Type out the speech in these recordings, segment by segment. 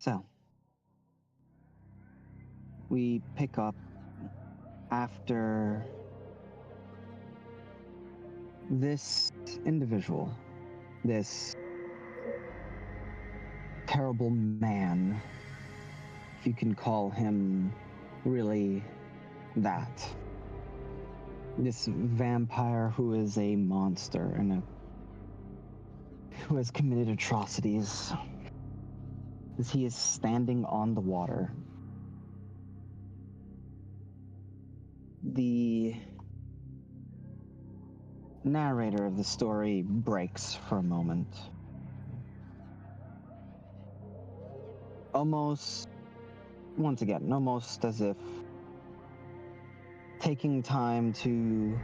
So, we pick up after this individual, this terrible man, if you can call him really that. This vampire who is a monster and who has committed atrocities. As he is standing on the water, the narrator of the story breaks for a moment. Almost as if taking time to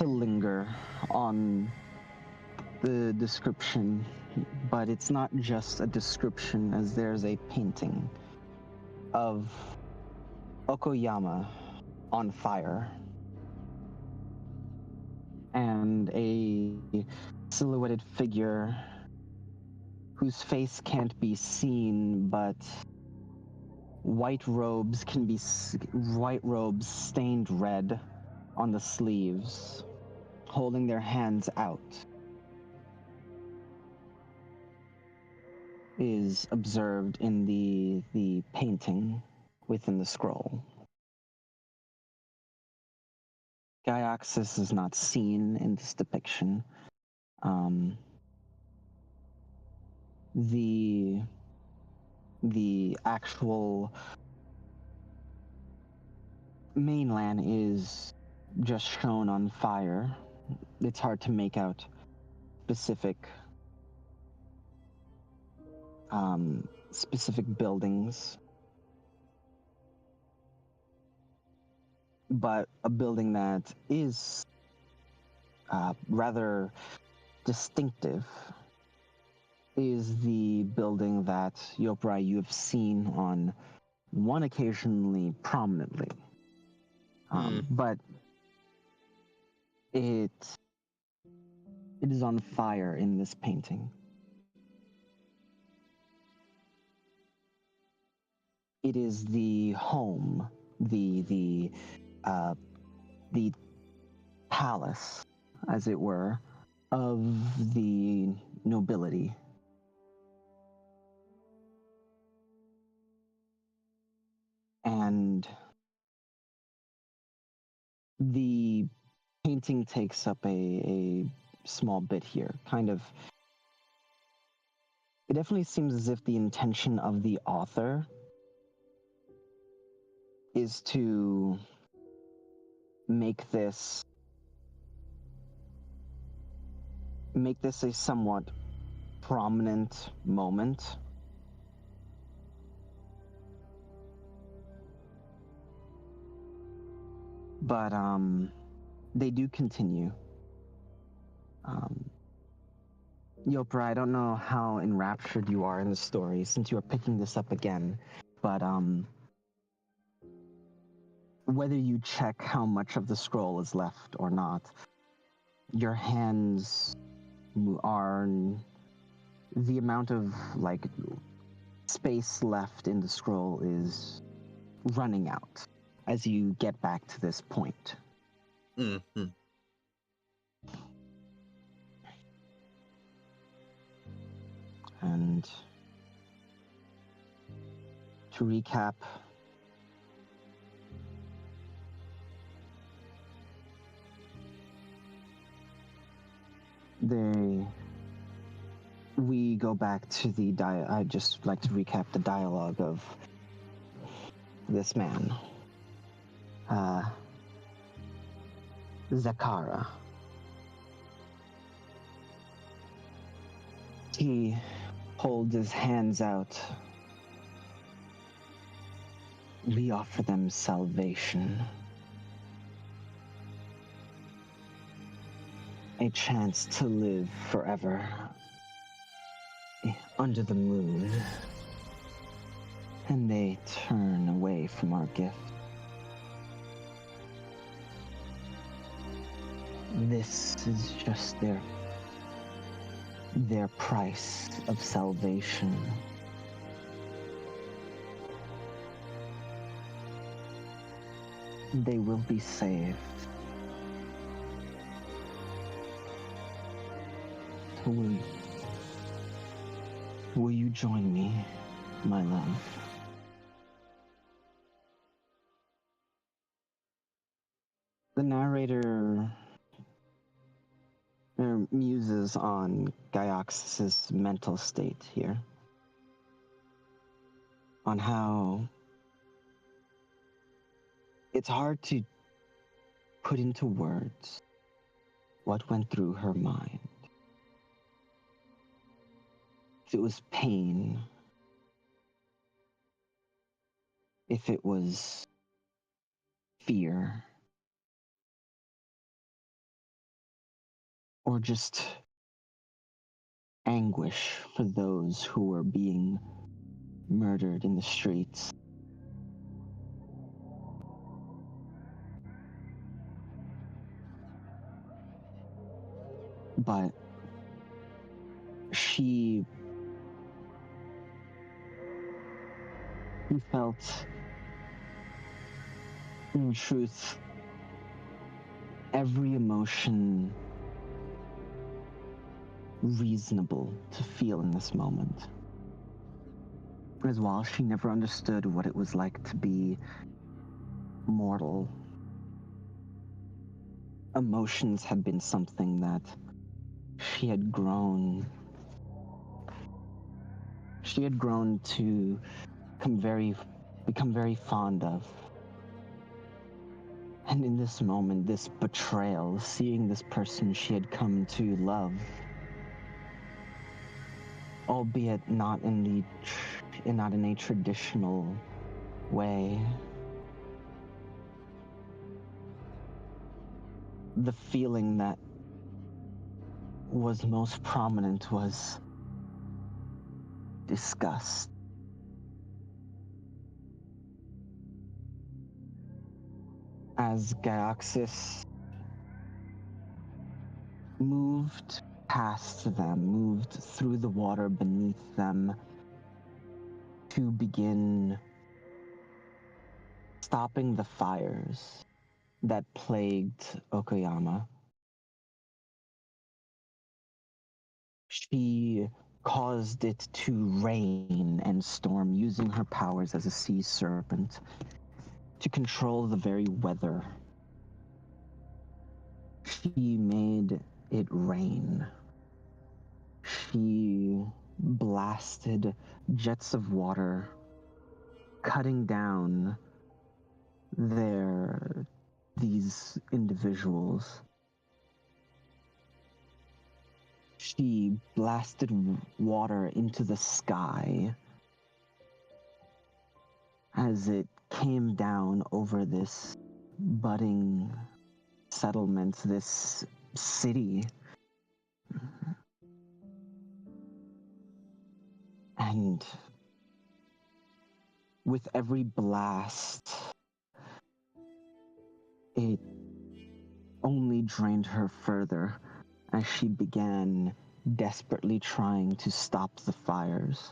linger on the description, but it's not just a description, as there's a painting of Okoyama on fire and a silhouetted figure whose face can't be seen, but white robes stained red on the sleeves, holding their hands out, is observed in the painting within the scroll. Gyoxys is not seen in this depiction. The actual mainland is just shown on fire. It's hard to make out specific buildings, but a building that is rather distinctive is the building that Yoprai you have seen on one occasionally prominently. But it is on fire in this painting. It is the home, the palace, as it were, of the nobility. And the painting takes up a small bit here. It definitely seems as if the intention of the author is to make this a somewhat prominent moment. But they do continue. Yopra, I don't know how enraptured you are in the story since you are picking this up again, but whether you check how much of the scroll is left or not, your hands are the amount of space left in the scroll is running out as you get back to this point. Mm-hmm. And to recap, we go back to I'd just like to recap the dialogue of this man. Zakara. He holds his hands out. We offer them salvation. A chance to live forever under the moon. And they turn away from our gift. This is just their price of salvation. they will be saved. Will you join me, my love? The narrator muses on Gyoxys' mental state here, on how it's hard to put into words what went through her mind. If it was pain, if it was fear, or just anguish for those who were being murdered in the streets. But she felt, in truth, every emotion reasonable to feel in this moment. As while she never understood what it was like to be mortal, emotions had been something that she had grown to become very fond of. And in this moment, this betrayal, seeing this person she had come to love, albeit not in a traditional way, the feeling that was most prominent was disgust. As Gyoxys moved past them, moved through the water beneath them to begin stopping the fires that plagued Okayama, she caused it to rain and storm using her powers as a sea serpent to control the very weather. She made it rain. She blasted jets of water, cutting down these individuals. She blasted water into the sky as it came down over this budding settlement, this city. And with every blast, it only drained her further as she began desperately trying to stop the fires.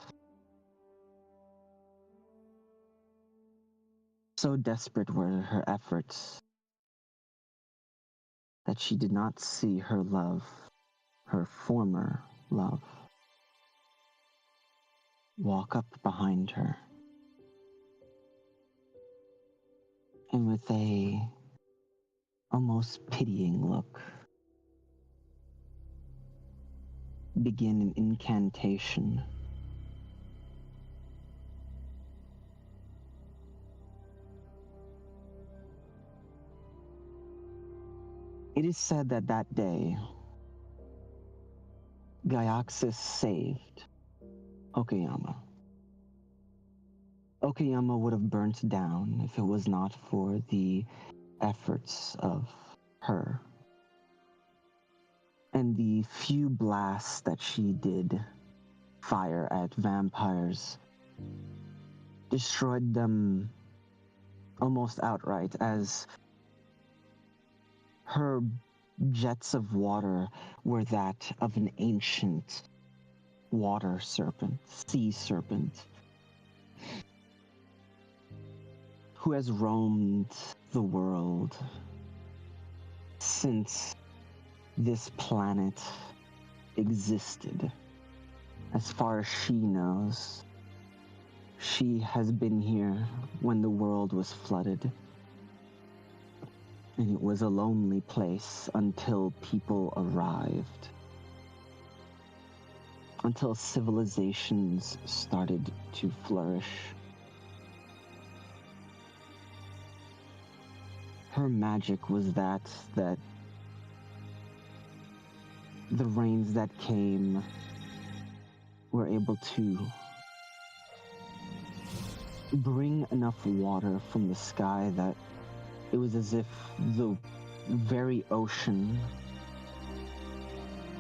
So desperate were her efforts that she did not see her love, her former love, walk up behind her. And with a almost pitying look, begin an incantation. It is said that that day, Gyoxys saved Okayama. Okayama would have burnt down if it was not for the efforts of her. And the few blasts that she did fire at vampires destroyed them almost outright, as her jets of water were that of an ancient water serpent, sea serpent, who has roamed the world since this planet existed. As far as she knows, she has been here when the world was flooded. And it was a lonely place until people arrived. Until civilizations started to flourish. Her magic was that the rains that came were able to bring enough water from the sky that it was as if the very ocean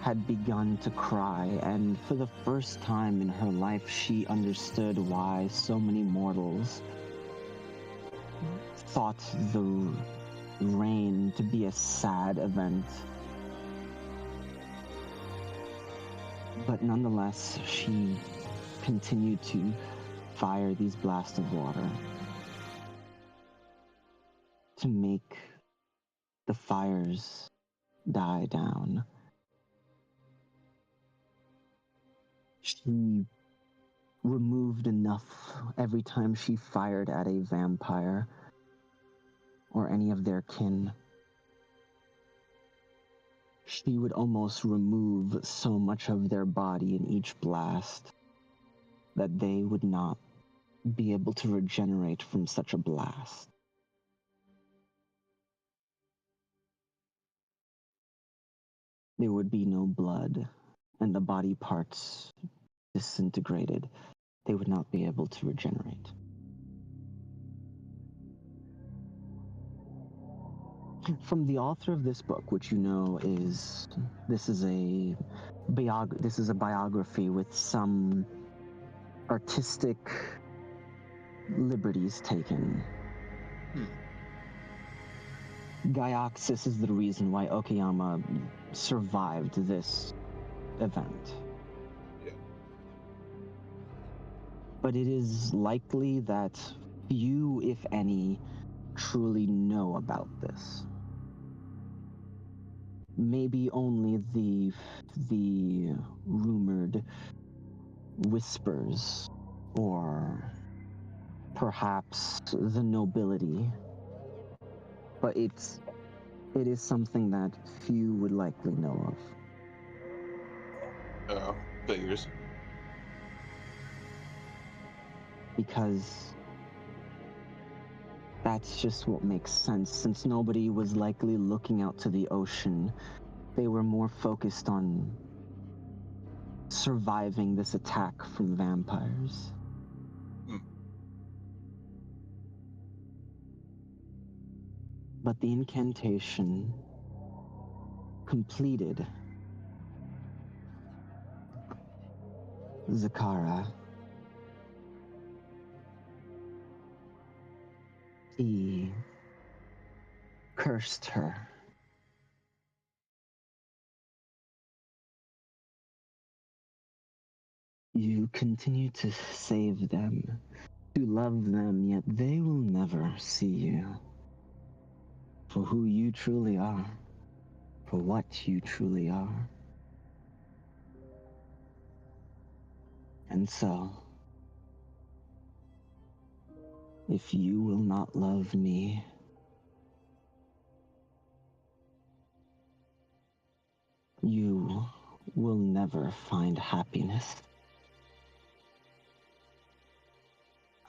had begun to cry, and for the first time in her life she understood why so many mortals thought the rain to be a sad event. But nonetheless, she continued to fire these blasts of water to make the fires die down. She removed enough every time she fired at a vampire or any of their kin. She would almost remove so much of their body in each blast that they would not be able to regenerate from such a blast. There would be no blood, and the body parts disintegrated. They would not be able to regenerate. From the author of this book, which you know is this is a biography with some artistic liberties taken. Gyoxys is the reason why Okayama survived this event. Yeah. But it is likely that few, if any, truly know about this. Maybe only the rumored whispers, or perhaps the nobility. But it is something that few would likely know of. Oh, figures. Because that's just what makes sense. Since nobody was likely looking out to the ocean, they were more focused on surviving this attack from vampires. But the incantation completed. Zakara, he cursed her. You continue to save them, to love them, yet they will never see you for who you truly are, for what you truly are. And so, if you will not love me, you will never find happiness.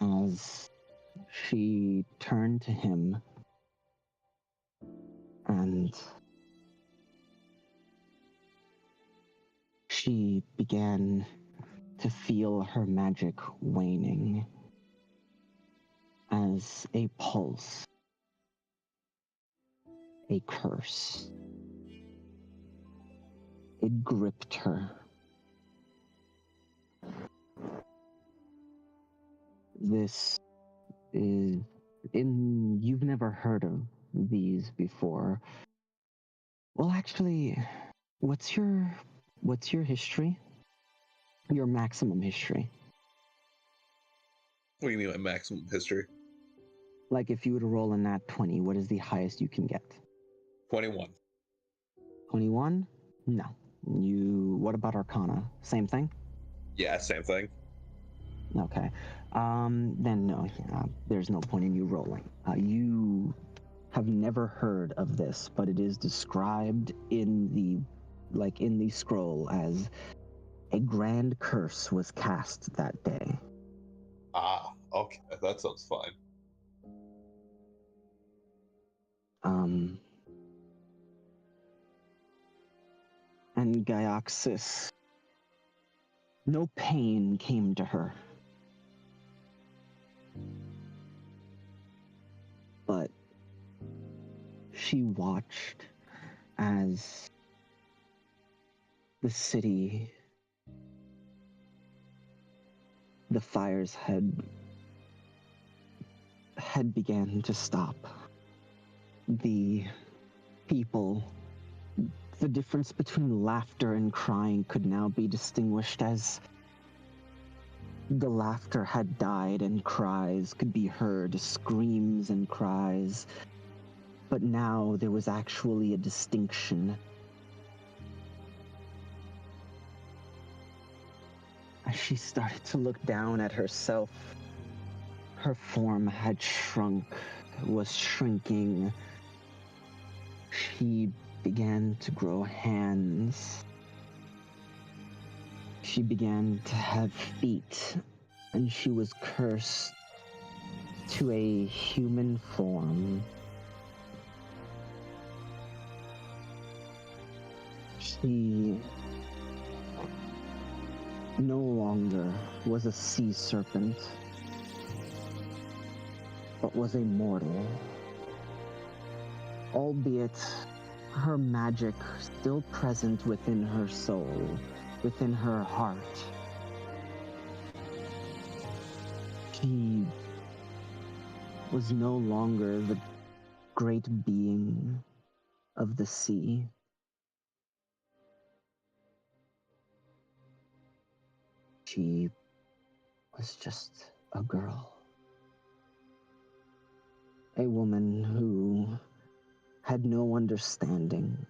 As she turned to him and she began to feel her magic waning as a pulse, a curse. It gripped her. This is you've never heard of these before. Well, actually, what's your history? Your maximum history. What do you mean by maximum history? Like if you were to roll a nat 20, what is the highest you can get? 21. 21? No. What about Arcana? Same thing? Yeah, same thing. Okay. Then no, there's no point in you rolling. You have never heard of this, but it is described in the scroll as a grand curse was cast that day. Ah, okay, that sounds fine. And Gyoxys, no pain came to her. But she watched as the city, the fires had began to stop. The people, the difference between laughter and crying could now be distinguished as the laughter had died and cries could be heard, screams and cries. But now there was actually a distinction. As she started to look down at herself, her form had shrunk, was shrinking. She began to grow hands. She began to have feet, and she was cursed to a human form. She no longer was a sea serpent, but was a mortal. Albeit her magic still present within her soul, within her heart. She was no longer the great being of the sea. She was just a girl. A woman who had no understanding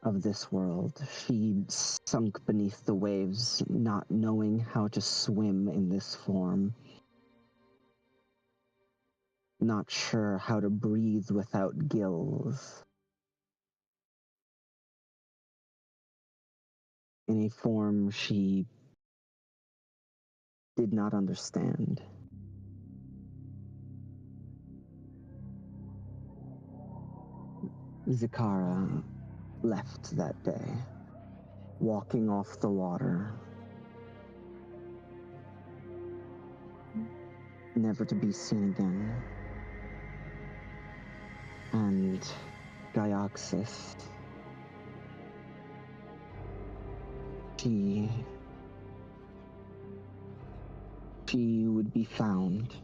of this world. She sunk beneath the waves, not knowing how to swim in this form. Not sure how to breathe without gills. In a form she did not understand. Zakara left that day, walking off the water, never to be seen again. And Gyoxys, she would be found.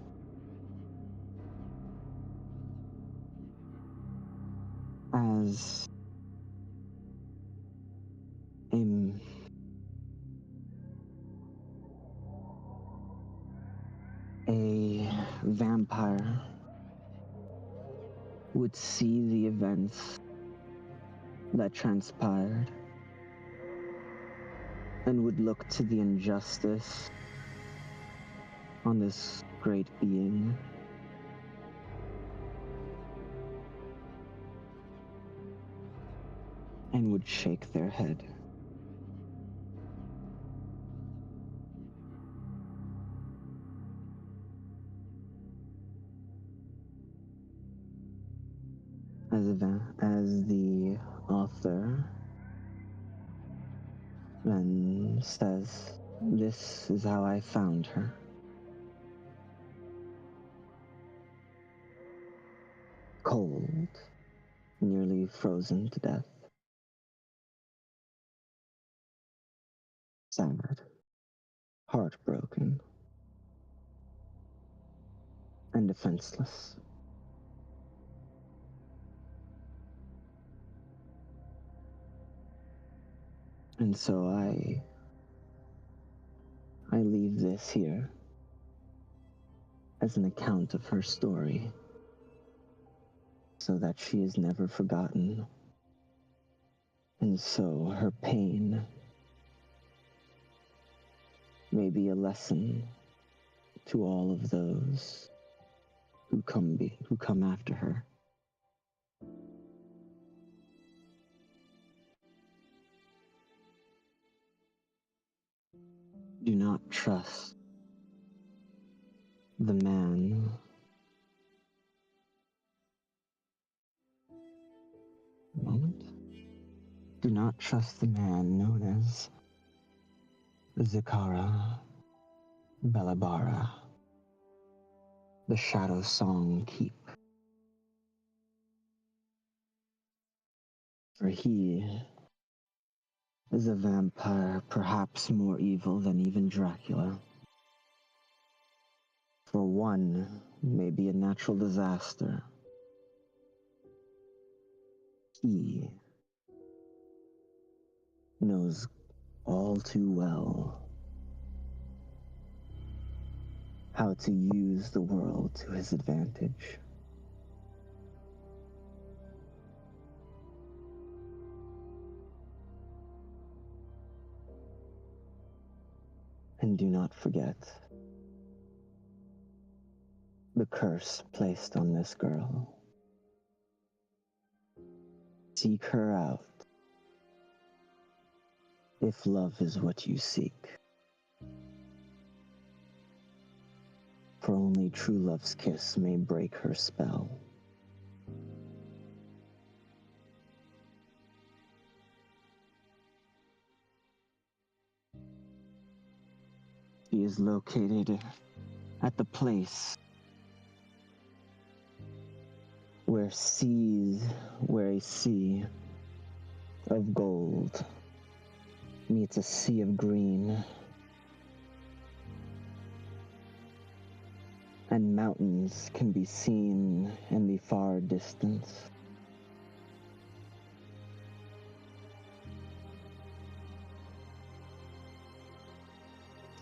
As a vampire would see the events that transpired and would look to the injustice on this great being. And would shake their head. As the author then says, this is how I found her. Cold, nearly frozen to death. Sad, heartbroken, and defenseless. And so I leave this here as an account of her story, so that she is never forgotten. And so her pain may be a lesson to all of those who come after her. Do not trust the man. A moment. Do not trust the man known as Zikara Belabara, the Shadow Song Keep. For he is a vampire perhaps more evil than even Dracula. For one may be a natural disaster. He knows all too well how to use the world to his advantage. And do not forget the curse placed on this girl. Seek her out if love is what you seek. For only true love's kiss may break her spell. He is located at the place where a sea of gold meets a sea of green, and mountains can be seen in the far distance.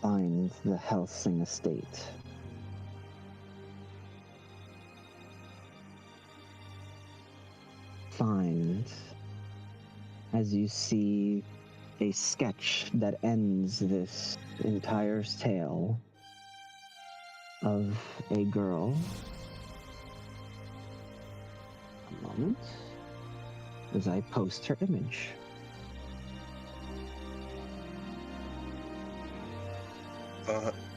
Find the Helsing estate. Find, as you see, a sketch that ends this entire tale of a girl. A moment, as I post her image.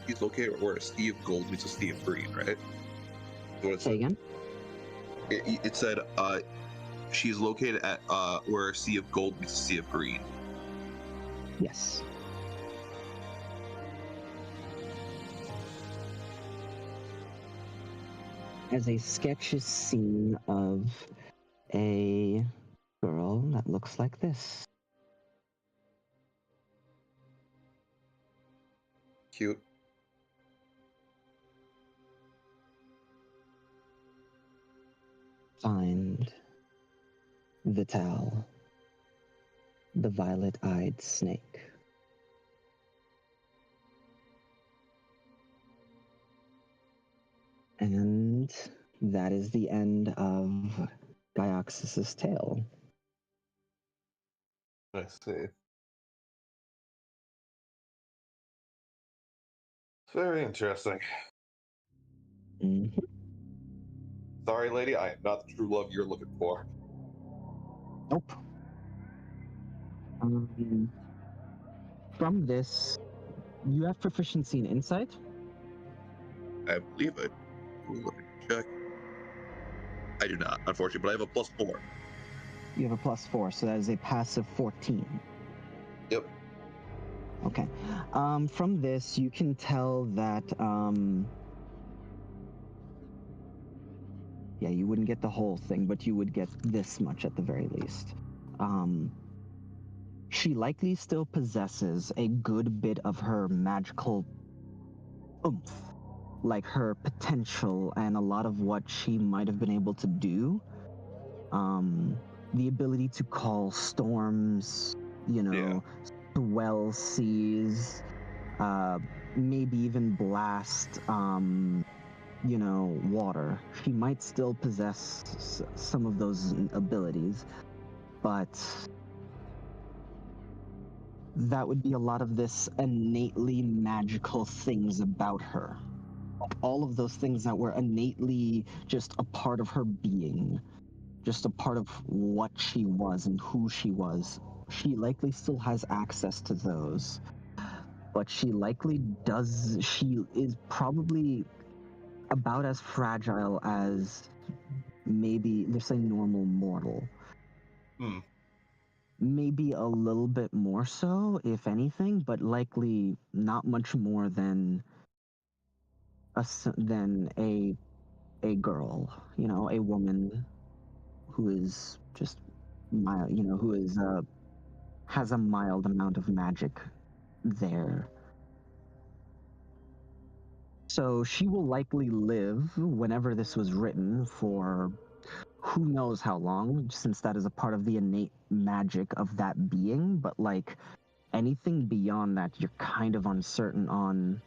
He's located where a sea of gold meets a sea of green, right? What it Say said. again? It said, she's located at where a sea of gold meets a sea of green. Yes. As a sketch is seen of a girl that looks like this. Cute. Find Vital, the violet-eyed snake. And that is the end of Gyoxys' tale. I see. Very interesting. Mm-hmm. Sorry, lady, I am not the true love you're looking for. Nope. From this, you have proficiency in insight? I believe it. Ooh, let me check. I do not, unfortunately, but I have a +4. You have a +4, so that is a passive 14. Yep. Okay. From this, you can tell that, yeah, you wouldn't get the whole thing, but you would get this much at the very least. She likely still possesses a good bit of her magical oomph, like her potential and a lot of what she might have been able to do. The ability to call storms, swell seas, maybe even blast water. She might still possess some of those abilities, but that would be a lot of this innately magical things about her. All of those things that were innately just a part of her being, just a part of what she was and who she was. She likely still has access to those, but she is probably about as fragile as maybe, let's say, normal mortal. Maybe a little bit more so, if anything, but likely not much more than a girl, a woman who is just mild, who is has a mild amount of magic there. So she will likely live whenever this was written for who knows how long, since that is a part of the innate magic of that being, but like anything beyond that, you're kind of uncertain on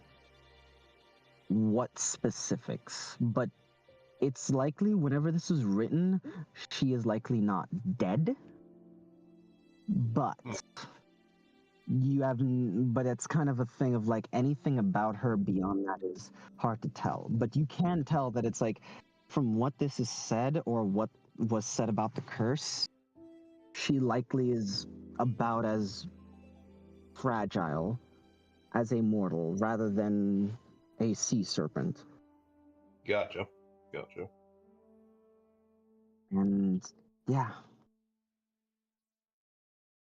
what specifics. But it's likely whenever this was written, she is likely not dead. But but it's kind of a thing of like anything about her beyond that is hard to tell. But you can tell that it's like from what this is said or what was said about the curse, she likely is about as fragile as a mortal rather than a sea serpent. Gotcha. And yeah,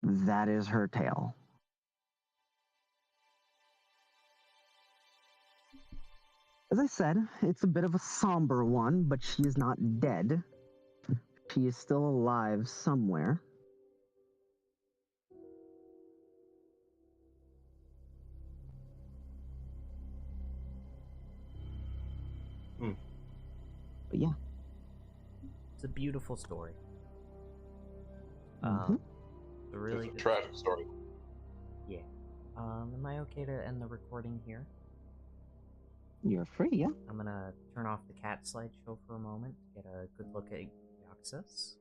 that is her tale. As I said, it's a bit of a somber one, but she is not dead. She is still alive somewhere. But yeah. It's a beautiful story. It's a tragic story. Yeah. Am I okay to end the recording here? You're free, yeah. I'm gonna turn off the cat slideshow for a moment to get a good look at Gyoxys.